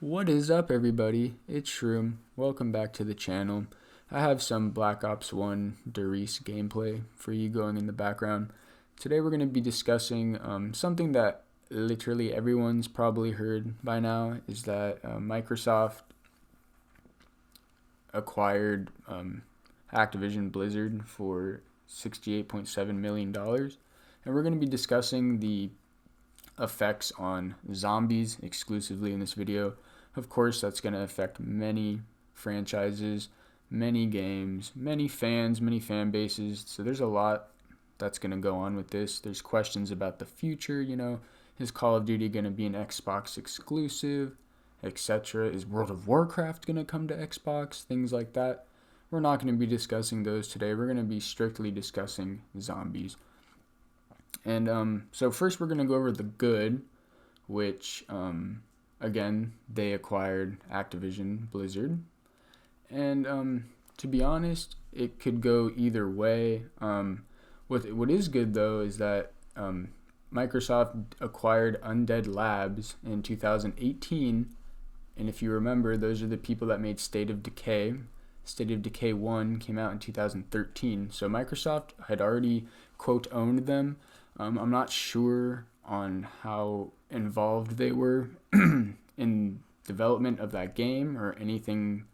What is up, everybody? It's Shroom. Welcome back to the channel. I have some Black Ops 1 Derice gameplay for you going in the background. Today we're going to be discussing something that literally everyone's probably heard by now, is that Microsoft acquired Activision Blizzard for $68.7 million. And we're going to be discussing the effects on zombies exclusively in this video. Of course, that's going to affect many franchises, many games, many fans, many fan bases. So there's a lot that's going to go on with this. There's questions about the future, is Call of Duty going to be an Xbox exclusive, etc. Is World of Warcraft going to come to Xbox? Things like that. We're not going to be discussing those today. We're going to be strictly discussing zombies. And so first we're going to go over the good, which, again, they acquired Activision Blizzard. And to be honest, it could go either way. What is good, though, is that Microsoft acquired Undead Labs in 2018. And if you remember, those are the people that made State of Decay. State of Decay 1 came out in 2013. So Microsoft had already, quote, owned them. I'm not sure on how involved they were in development of that game or anything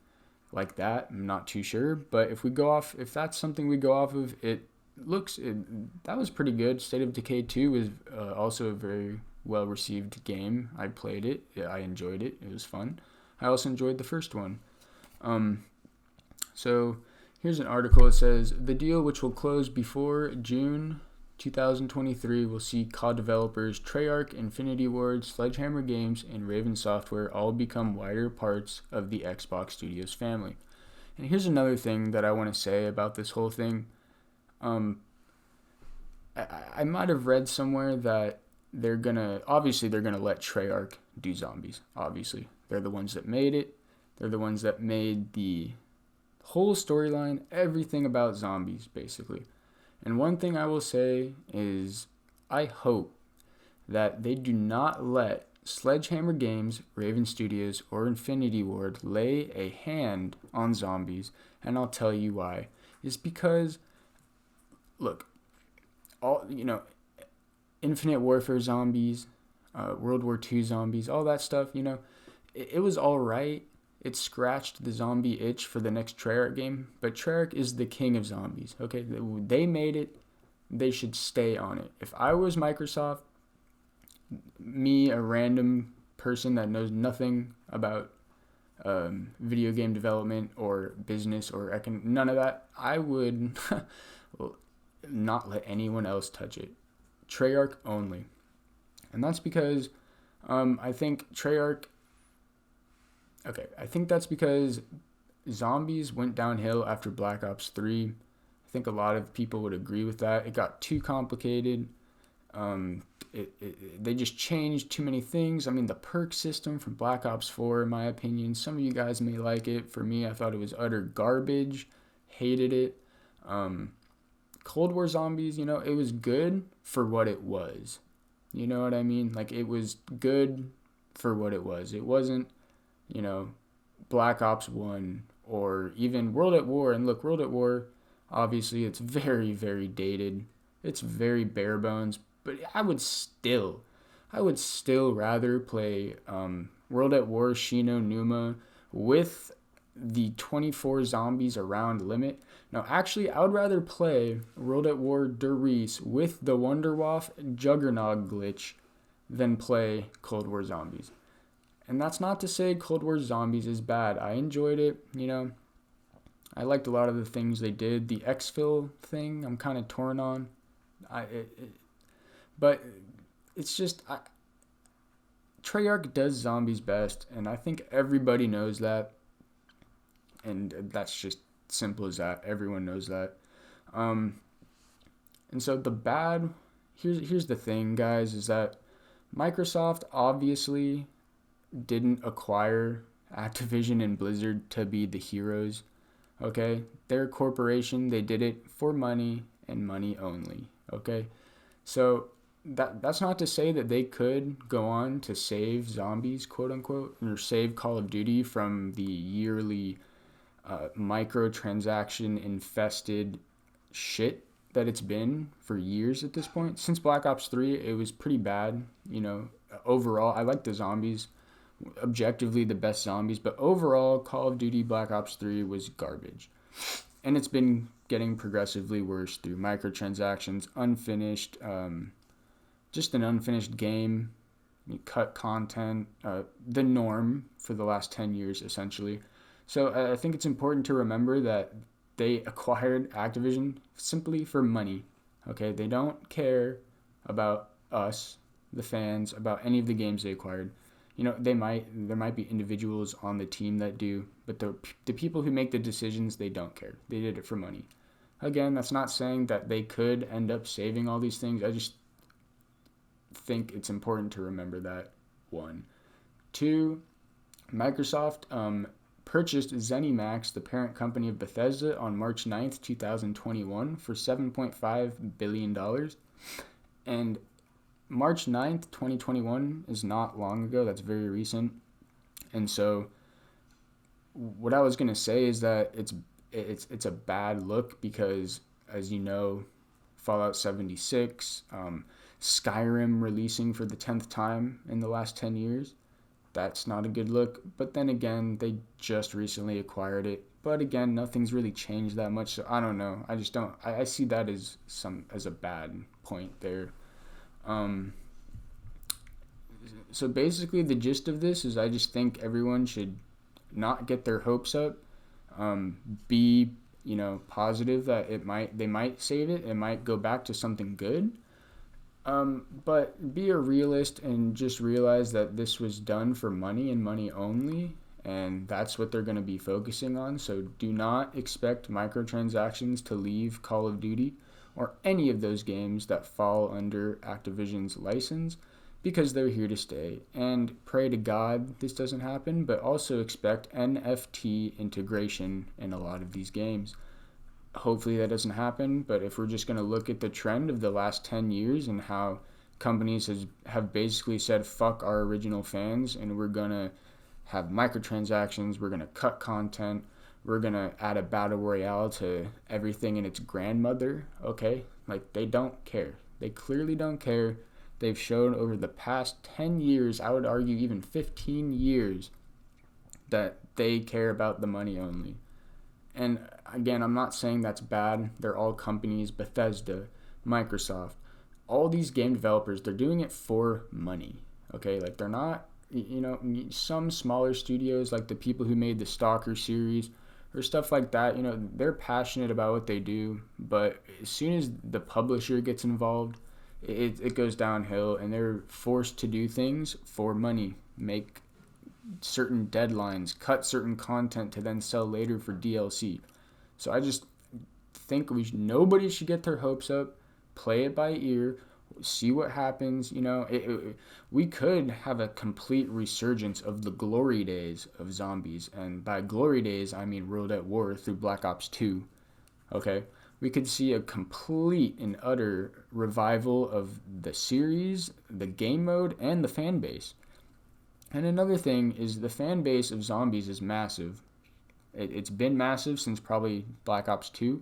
like that. I'm not too sure. But if that's something we go off of, that was pretty good. State of Decay 2 was also a very well-received game. I played it. I enjoyed it. It was fun. I also enjoyed the first one. So here's an article. It says, the deal, which will close before June 2023, will see COD developers Treyarch, Infinity Ward, Sledgehammer Games, and Raven Software all become wider parts of the Xbox Studios family. And here's another thing that I want to say about this whole thing. I might have read somewhere that they're gonna let Treyarch do zombies. Obviously, they're the ones that made it. They're the ones that made the whole storyline, everything about zombies, basically. And one thing I will say is I hope that they do not let Sledgehammer Games, Raven Studios, or Infinity Ward lay a hand on zombies. And I'll tell you why. It's because, look, Infinite Warfare zombies, World War II zombies, all that stuff, it was all right. It scratched the zombie itch for the next Treyarch game, but Treyarch is the king of zombies, okay? They made it. They should stay on it. If I was Microsoft, me, a random person that knows nothing about video game development or business or none of that, I would not let anyone else touch it. Treyarch only. And that's because I think that's because zombies went downhill after Black Ops 3. I think a lot of people would agree with that. It got too complicated. They just changed too many things. I mean, the perk system from Black Ops 4, in my opinion, some of you guys may like it. For me, I thought it was utter garbage. Hated it. Cold War Zombies, it was good for what it was. You know what I mean? Like, it was good for what it was. It wasn't, Black Ops 1 or even World at War. And look, World at War, obviously, it's very, very dated. It's very bare bones. But I would still rather play World at War Shino Numa with the 24 zombies around limit. Now, actually, I would rather play World at War Derice with the Wonderwaff Juggernaut glitch than play Cold War Zombies. And that's not to say Cold War Zombies is bad. I enjoyed it, I liked a lot of the things they did. The exfil thing, I'm kind of torn on. But it's just... Treyarch does zombies best, and I think everybody knows that. And that's just simple as that. Everyone knows that. And so the bad... Here's the thing, guys, is that Microsoft obviously didn't acquire Activision and Blizzard to be the heroes, okay? They're a corporation. They did it for money and money only, okay? So that's not to say that they could go on to save zombies, quote unquote, or save Call of Duty from the yearly microtransaction infested shit that it's been for years at this point. Since Black Ops 3, it was pretty bad. Overall, I like the zombies, objectively the best zombies, but overall, Call of Duty Black Ops 3 was garbage. And it's been getting progressively worse through microtransactions, unfinished, just an unfinished game, cut content, the norm for the last 10 years, essentially. So I think it's important to remember that they acquired Activision simply for money. Okay, they don't care about us, the fans, about any of the games they acquired. There might be individuals on the team that do, but the people who make the decisions, they don't care. They did it for money. Again, that's not saying that they could end up saving all these things. I just think it's important to remember that, one. Two, Microsoft purchased ZeniMax, the parent company of Bethesda, on March 9th, 2021 for $7.5 billion. And March 9th, 2021 is not long ago. That's very recent. And so what I was going to say is that it's a bad look because, as you know, Fallout 76, Skyrim releasing for the 10th time in the last 10 years. That's not a good look. But then again, they just recently acquired it. But again, nothing's really changed that much. So I don't know. I just don't. I see that as a bad point there. So basically, the gist of this is I just think everyone should not get their hopes up. Be positive that they might save it. It might go back to something good. But be a realist and just realize that this was done for money and money only, and that's what they're going to be focusing on. So do not expect microtransactions to leave Call of Duty or any of those games that fall under Activision's license, because they're here to stay. And pray to God this doesn't happen, but also expect NFT integration in a lot of these games. Hopefully that doesn't happen, but if we're just going to look at the trend of the last 10 years and how companies have basically said, fuck our original fans, and we're going to have microtransactions, we're going to cut content, we're going to add a battle royale to everything and its grandmother, okay? Like, they don't care. They clearly don't care. They've shown over the past 10 years, I would argue even 15 years, that they care about the money only. And again, I'm not saying that's bad. They're all companies, Bethesda, Microsoft, all these game developers, they're doing it for money, okay? Like, they're not, some smaller studios, like the people who made the Stalker series or stuff like that, they're passionate about what they do, but as soon as the publisher gets involved, it goes downhill, and they're forced to do things for money, make certain deadlines, cut certain content to then sell later for DLC. So I just think nobody should get their hopes up, play it by ear, see what happens. We could have a complete resurgence of the glory days of zombies, and by glory days I mean World at War through Black Ops 2. Okay, we could see a complete and utter revival of the series, the game mode, and the fan base. And another thing is the fan base of zombies is massive. It's been massive since probably Black Ops 2.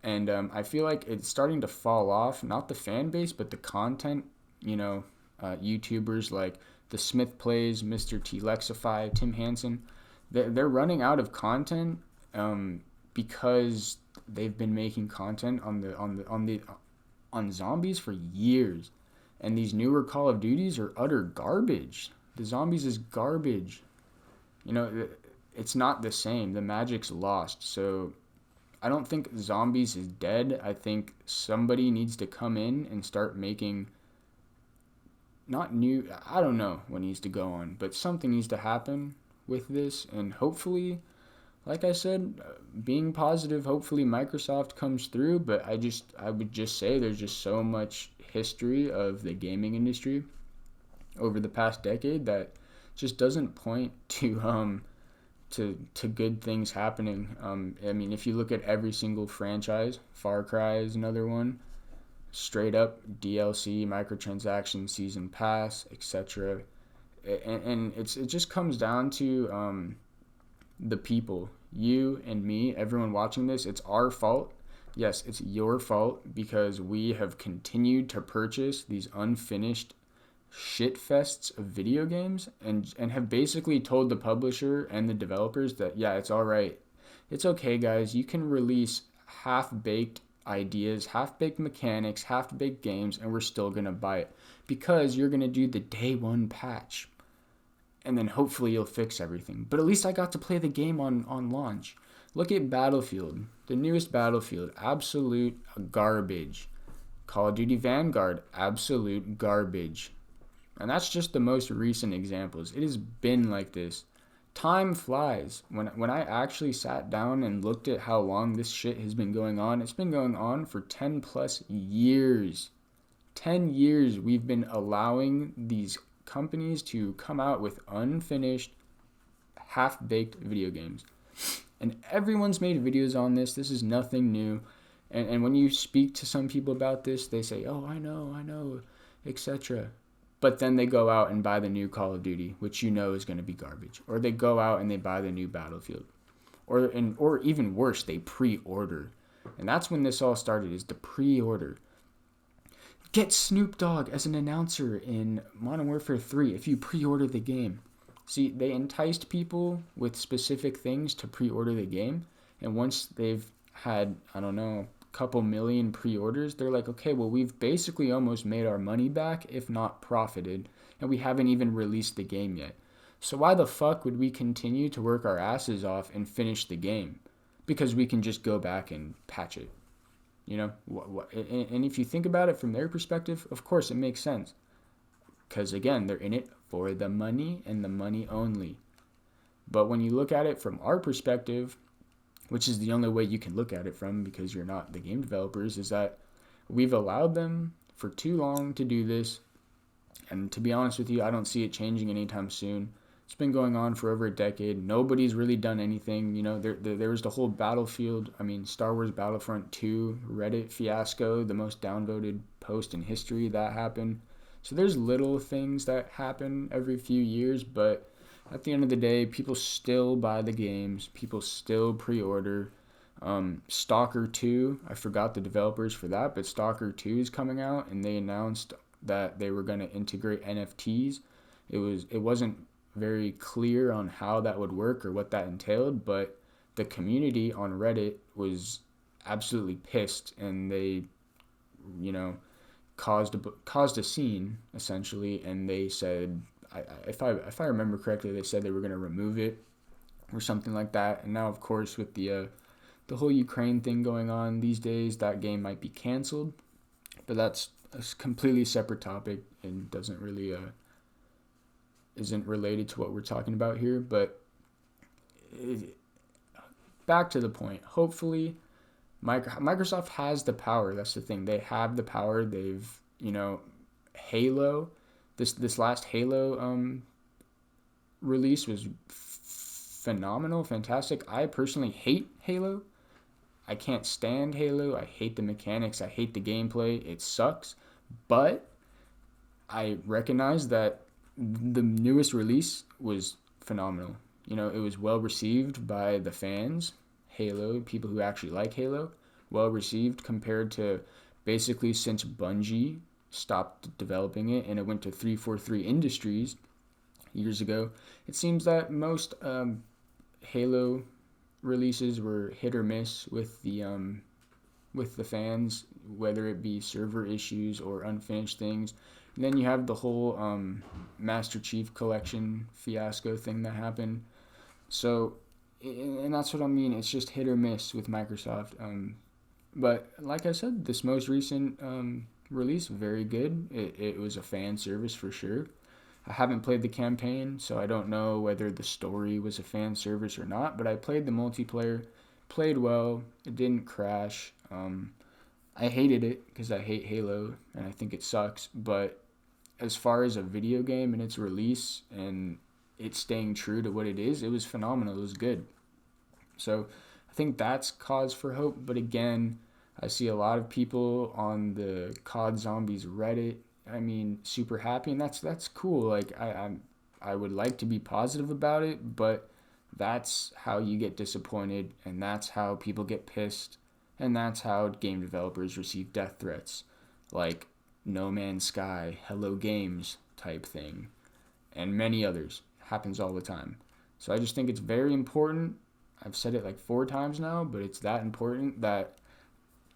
And I feel like it's starting to fall off, not the fan base, but the content. YouTubers like The Smith Plays, Mr. T Lexify, Tim Hansen, they're running out of content because they've been making content on zombies for years. And these newer Call of Duties are utter garbage. The zombies is garbage. It's not the same. The magic's lost. So I don't think zombies is dead. I think somebody needs to come in and start making not new. I don't know what needs to go on, but something needs to happen with this. And hopefully, like I said, being positive, hopefully Microsoft comes through. But I would just say there's just so much history of the gaming industry over the past decade that just doesn't point to good things happening. If you look at every single franchise, Far Cry is another one, straight up DLC, microtransaction, season pass, etc. And it just comes down to the people, you and me, everyone watching this. It's our fault. Yes, it's your fault because we have continued to purchase these unfinished shit fests of video games and have basically told the publisher and the developers that, yeah, it's all right. It's okay, guys. You can release half-baked ideas, half-baked mechanics, half-baked games, and we're still going to buy it because you're going to do the day one patch. And then hopefully you'll fix everything. But at least I got to play the game on launch. Look at Battlefield, the newest Battlefield, absolute garbage. Call of Duty Vanguard, absolute garbage. And that's just the most recent examples. It has been like this. Time flies. When I actually sat down and looked at how long this shit has been going on, it's been going on for 10 plus years. 10 years we've been allowing these companies to come out with unfinished, half-baked video games. And everyone's made videos on this. This is nothing new. And when you speak to some people about this, they say, oh, I know, etc. But then they go out and buy the new Call of Duty, which you know is going to be garbage. Or they go out and they buy the new Battlefield. Or even worse, they pre-order. And that's when this all started, is the pre-order. Get Snoop Dogg as an announcer in Modern Warfare 3 if you pre-order the game. See, they enticed people with specific things to pre-order the game. And once they've had, I don't know, a couple million pre-orders, they're like, okay, well, we've basically almost made our money back, if not profited. And we haven't even released the game yet. So why the fuck would we continue to work our asses off and finish the game? Because we can just go back and patch it. You know, and if you think about it from their perspective, of course it makes sense. Because again, they're in it for the money and the money only. But when you look at it from our perspective, which is the only way you can look at it from because you're not the game developers, is that we've allowed them for too long to do this. And to be honest with you, I don't see it changing anytime soon. It's been going on for over a decade. Nobody's really done anything. You know, there was the whole Star Wars Battlefront 2 Reddit fiasco, the most downvoted post in history that happened. So there's little things that happen every few years, but at the end of the day, people still buy the games. People still pre-order. Stalker 2, I forgot the developers for that, but Stalker 2 is coming out, and they announced that they were going to integrate NFTs. It wasn't very clear on how that would work or what that entailed, but the community on Reddit was absolutely pissed, and they, you know, caused a scene essentially, and they said, if I remember correctly, they said they were going to remove it or something like that. And now, of course, with the whole Ukraine thing going on these days, that game might be canceled, but that's a completely separate topic and doesn't really isn't related to what we're talking about here. But back to the point. Hopefully, Microsoft has the power. That's the thing. They have the power. They've, you know, Halo. This last Halo release was phenomenal, fantastic. I personally hate Halo. I can't stand Halo. I hate the mechanics. I hate the gameplay. It sucks. But I recognize that the newest release was phenomenal. You know, it was well received by the fans. Halo, people who actually like Halo, well received compared to basically since Bungie stopped developing it and it went to 343 Industries years ago. It seems that most Halo releases were hit or miss with the fans, whether it be server issues or unfinished things. And then you have the whole Master Chief Collection fiasco thing that happened. So, and that's what I mean. It's just hit or miss with Microsoft. But like I said, this most recent release, very good. It was a fan service for sure. I haven't played the campaign, so I don't know whether the story was a fan service or not. But I played the multiplayer, played well. It didn't crash. I hated it because I hate Halo and I think it sucks. But as far as a video game and its release and it staying true to what it is, it was phenomenal. It was good. So I think that's cause for hope. But again, I see a lot of people on the COD Zombies Reddit, I mean, super happy, and that's cool. Like I would like to be positive about it, but that's how you get disappointed, and that's how people get pissed, and that's how game developers receive death threats, like No Man's Sky, Hello Games type thing, and many others. Happens all the time. So I just think it's very important. I've said it like 4 times now, but it's that important that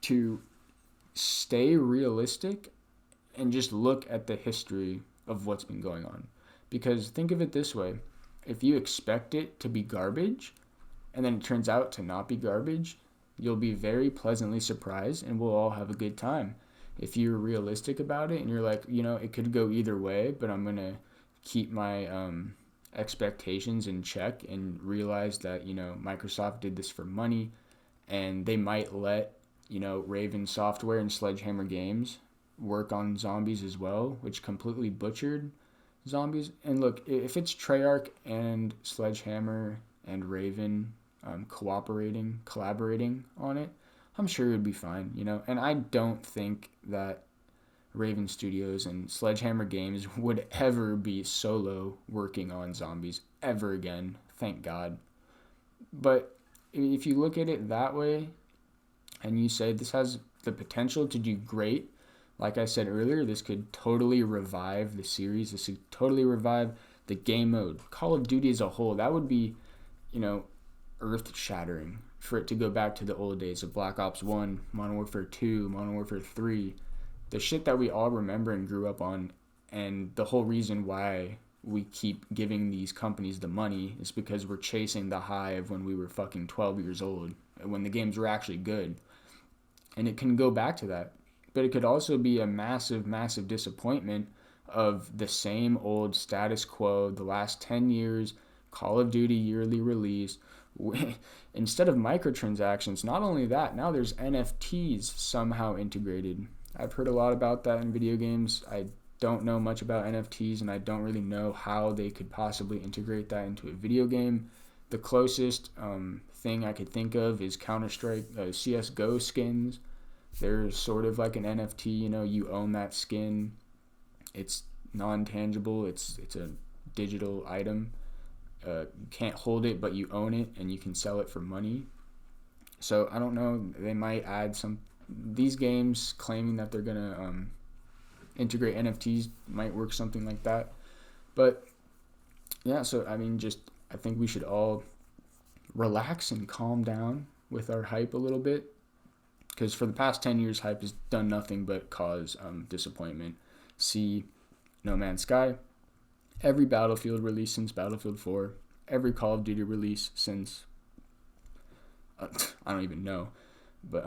to stay realistic and just look at the history of what's been going on. Because think of it this way, if you expect it to be garbage and then it turns out to not be garbage, you'll be very pleasantly surprised and we'll all have a good time. If you're realistic about it and you're like, it could go either way, but I'm going to keep my expectations in check and realize that, Microsoft did this for money and they might let, Raven Software and Sledgehammer Games work on zombies as well, which completely butchered zombies. And look, if it's Treyarch and Sledgehammer and Raven collaborating on it, I'm sure it would be fine, And I don't think that Raven Studios and Sledgehammer Games would ever be solo working on zombies ever again, thank God. But if you look at it that way and you say this has the potential to do great, like I said earlier, this could totally revive the series. This could totally revive the game mode. Call of Duty as a whole, that would be, earth-shattering for it to go back to the old days of Black Ops 1, Modern Warfare 2, Modern Warfare 3. The shit that we all remember and grew up on, and the whole reason why we keep giving these companies the money is because we're chasing the high of when we were fucking 12 years old, when the games were actually good. And it can go back to that. But it could also be a massive, massive disappointment of the same old status quo, the last 10 years, Call of Duty yearly release. Instead of microtransactions, not only that, now there's NFTs somehow integrated. I've heard a lot about that in video games. I don't know much about NFTs, and I don't really know how they could possibly integrate that into a video game. The closest thing I could think of is Counter-Strike CSGO skins. They're sort of like an NFT, you own that skin. It's non-tangible, it's a digital item. You can't hold it, but you own it, and you can sell it for money. So I don't know, they might add these games claiming that they're going to integrate NFTs might work something like that. But yeah, so I think we should all relax and calm down with our hype a little bit, because for the past 10 years, hype has done nothing but cause disappointment. See No Man's Sky, every Battlefield release since Battlefield 4, every Call of Duty release since, I don't even know. But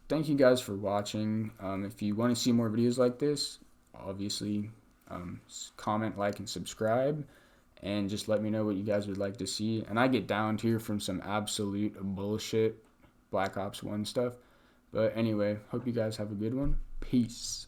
thank you guys for watching. If you want to see more videos like this, obviously comment, like, and subscribe. And just let me know what you guys would like to see. And I get downed here from some absolute bullshit Black Ops 1 stuff. But anyway, hope you guys have a good one. Peace.